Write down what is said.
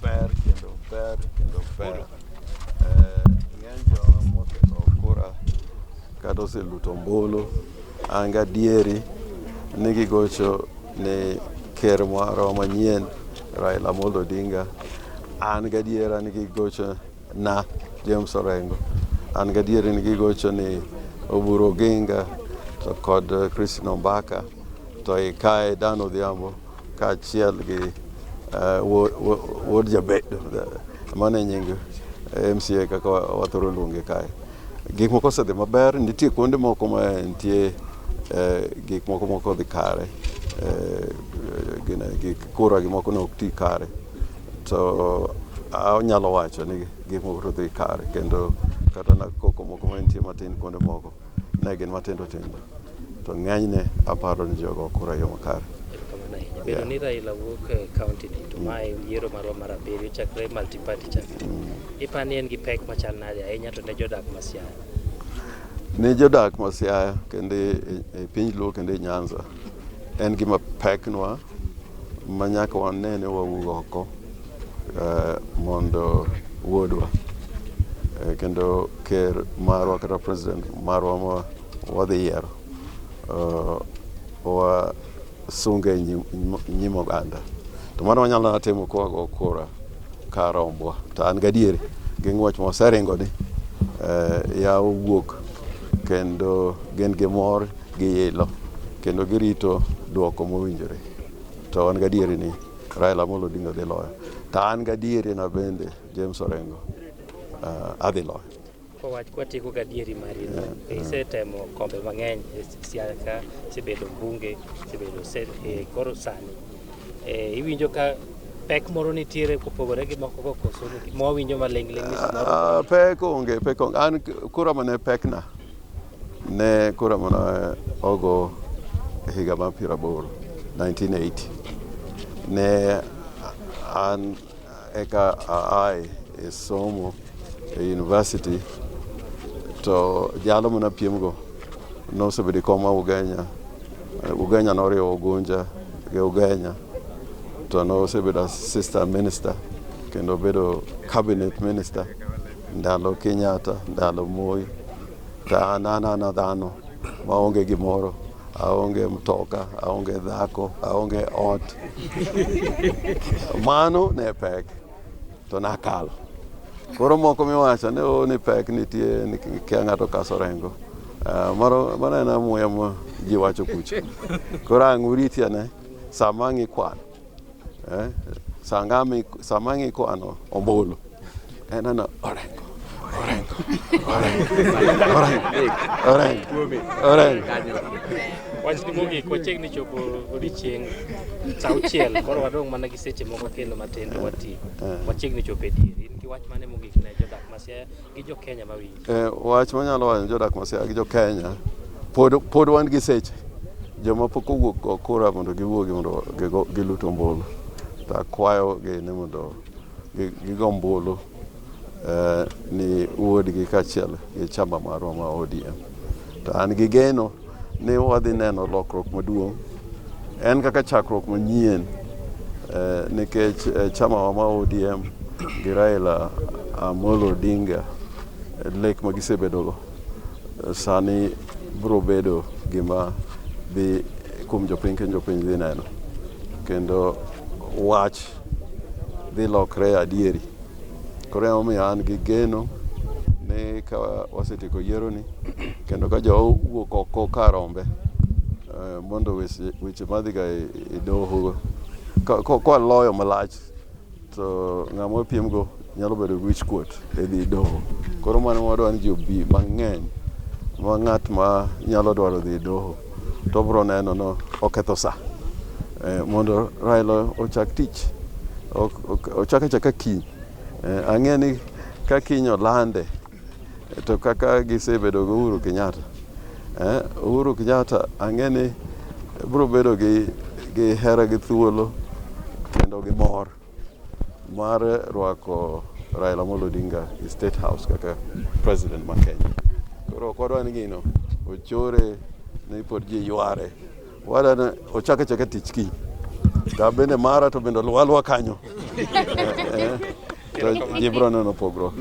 ber kendo ber. Ng'eny joma moseto kura kata oseluto ombulu an gadieri ni gigocho ni ker marwa manyien Raila Amolo Odinga. An gadiera ni gigocho na James Orengo. An gadieri ni gigocho ni Oburu Oginga to kod Christine Ombaka to ikae Dan Odhiambo kaachiel gi wuod jabedo mane nying MCA kaka wathoro luonge kae. Gik moko osedhi maber, nitie kuonde moko ma nitie gik moko dhi kare, gik kura gimoko ne ok ti kare, to anyalo wacho ni gik moko dhi kare, kendo kata na koko moko ma nitie matin kuonde moko ne gin matindo tindo, to ng'enyne aparo ni jogo kura yo makare. Bedo ni Raila wuok e kaunti ni to mae yiero marwa mar abiriyo chakre multi-party chakre. Ipani en gi pek machal nade ahinya to ne jodak ma Siaya? Ne jodak ma Siaya kendo e piny Luo kendo e Nyanza en gima peknwa ma nyaka wanene wawuok oko mondo wuodwa kendo ker marwa kata president marwa ma wadhi yiero sunge nyim oganda. To mano wanyalo timo kwago kura ka rombwa. To an gadieri gi ng'wech moseringo ni ya wuok kendo gin gi mor gi ilo kendo girito duoko mowinjore. To an gadieri ni Raila Amolo Odinga dhi loyo. To an gadieri na bende James Orengo adhi loyo. Kwatieko gadieri mari, isetemo kombe mang'eny Siaya ka, isebedo bunge, isebedo koro sani. Iwinjo ka pek moro nitiere kopogore gi moko kokoso mowinjo maling' pek onge. An kura mane pekna ne kura mana ogo higa mar 80 1980. Ne an eka aai e somo e university to jalo mana piemgo nosebedo koma Ugenya noriwo Ugunja gi Ugenya to nosebedo assistant minister kendo bedo cabinet minister ndalo Kenyatta, ndalo Moi. To an dhano maonge gimoro, aonge mtoka, aonge dhako, aonge ot. Mano ne pek to nakalo. Koro moko miwacho ni pek nitie ni kia ng'ato kaso Orengo. Mano en amuya ma ji wacho kucho. Koro ang' uriti ane sama ng'i kwano. Sama ng'i kwano ombulu. En ano Orengo. Wach ni mogik wachiegni chopo odiochieng' saa auchiel, koro wadong' mana gi seche moko kendo matin to wati. Wachiegni chopo e diere. In gi wach mane mogik ne jodak ma Siaya gi jo Kenya mawinjo? Wach manyalo wacho jodak ma Siaya gi jo Kenya pod wan gi seche. Joma pok owuok kura mondo giwuogi mondo gilut ombulu. To akwayo gi ni mondo gigo ombulu ni wuodgi kaachiel gi chama marwa ma ODM. To an gi geno ni wadhi neno lokruok maduong'. En kaka chakruok manyien nikech chama ma ODM gi Raila Amolo Odinga lek ma gisebedogo sani biro bedo gima dhi kuom jopiny kendo jopiny dhi neno. Kendo wach dhi lokre adieri. Koro emomiyo an gi geno ni ka wasetieko yiero ni kendo ka jo wuok oko ka rombe mondo weche madhiga e doho kwa loyo malach to ng'ama piemgo nyalo bedo wich kuot e dhi doho. Koro mano wadwa ni ji obi mang'eny ma ng'at ma nyalo dwaro dhi doho to biro neno no oketho sa mondo Raila ochak tich. Ochaka kiny. Ang'e ni ka kiny olande to kaka gisebedo gi Uhuru Kenyatta. Uhuru Kenyatta ang'e ni biro bedo gi hera gi thuolo kendo gi mor mar rwako Raila Amolo Odinga e State House kaka president ma Kenya. Koro kwadwa ni gino ochore ni pod ji yware. Wadwa ni ochaka tich kiny. Ta bende mara to bende olwalwa kanyo. To ji biro neno pogruok.